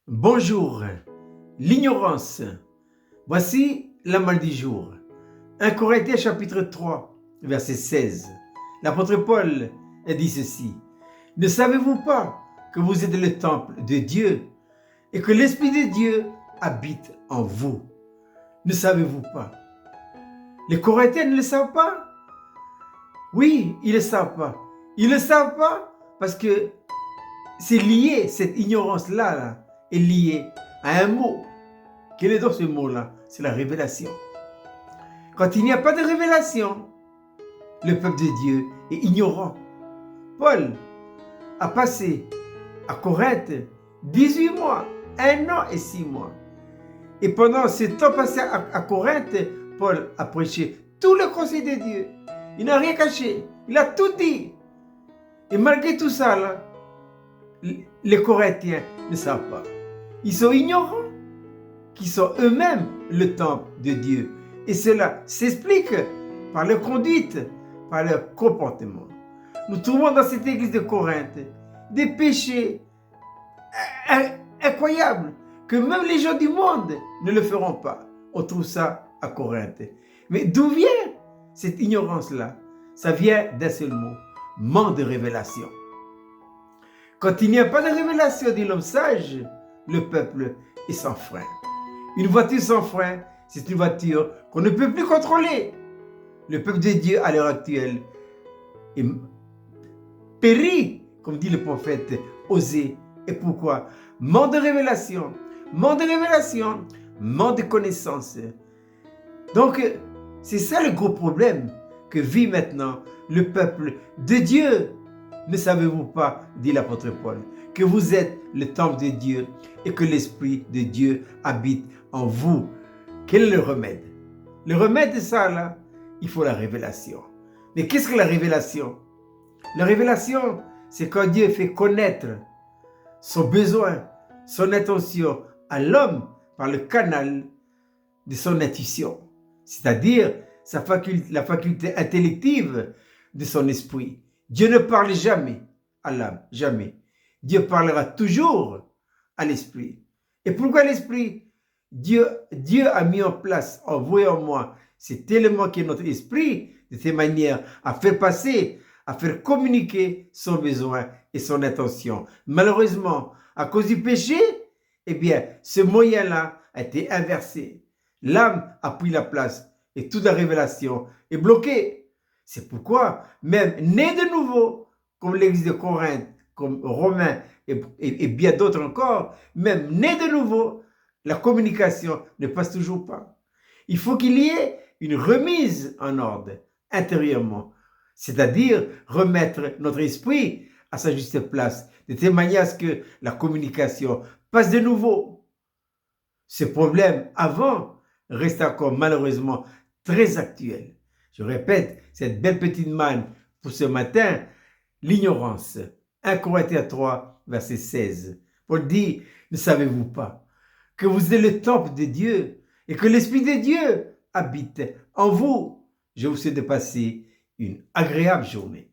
Bonjour, l'ignorance. Voici la mal du jour. 1 Corinthiens chapitre 3, verset 16. L'apôtre Paul a dit ceci. Ne savez-vous pas que vous êtes le temple de Dieu et que l'Esprit de Dieu habite en vous? Ne savez-vous pas? Les Corinthiens ne le savent pas? Oui, ils ne le savent pas. Ils ne le savent pas parce que c'est lié, cette ignorance-là est liée à un mot. Quel est donc ce mot-là? C'est la révélation. Quand il n'y a pas de révélation, le peuple de Dieu est ignorant. Paul a passé à Corinthe 18 mois, 1 an et 6 mois. Et pendant ce temps passé à Corinthe, Paul a prêché tout le conseil de Dieu. Il n'a rien caché. Il a tout dit. Et malgré tout ça, là, les Corinthiens ne savent pas. Ils sont ignorants, qui sont eux-mêmes le temple de Dieu. Et cela s'explique par leur conduite, par leur comportement. Nous trouvons dans cette église de Corinthe des péchés incroyables que même les gens du monde ne le feront pas. On trouve ça à Corinthe. Mais d'où vient cette ignorance-là? Ça vient d'un seul mot, manque de révélation. Quand il n'y a pas de révélation de l'homme sage, le peuple est sans frein. Une voiture sans frein, c'est une voiture qu'on ne peut plus contrôler. Le peuple de Dieu à l'heure actuelle est péri, comme dit le prophète Osée. Et pourquoi? Manque de révélation, manque de révélation, manque de connaissance. Donc, c'est ça le gros problème que vit maintenant le peuple de Dieu. Ne savez-vous pas, dit l'apôtre Paul, que vous êtes le temple de Dieu et que l'Esprit de Dieu habite en vous? Quel est le remède? Le remède de ça, là, il faut la révélation. Mais qu'est-ce que la révélation? La révélation, c'est quand Dieu fait connaître son besoin, son intention à l'homme par le canal de son intuition, c'est-à-dire la faculté intellective de son esprit. Dieu ne parle jamais à l'âme, jamais. Dieu parlera toujours à l'esprit. Et pourquoi l'esprit? Dieu a mis en place en vous et en moi cet élément qui est notre esprit, de cette manière à faire passer, à faire communiquer son besoin et son intention. Malheureusement, à cause du péché, eh bien, ce moyen-là a été inversé. L'âme a pris la place et toute la révélation est bloquée. C'est pourquoi, même né de nouveau, comme l'église de Corinthe, comme Romains et bien d'autres encore, même né de nouveau, la communication ne passe toujours pas. Il faut qu'il y ait une remise en ordre intérieurement, c'est-à-dire remettre notre esprit à sa juste place, de telle manière à ce que la communication passe de nouveau. Ce problème avant reste encore malheureusement très actuel. Je répète, cette belle petite manne pour ce matin, l'ignorance. 1 Corinthiens 3, verset 16. Paul dit, ne savez-vous pas que vous êtes le temple de Dieu et que l'Esprit de Dieu habite en vous? Je vous souhaite de passer une agréable journée.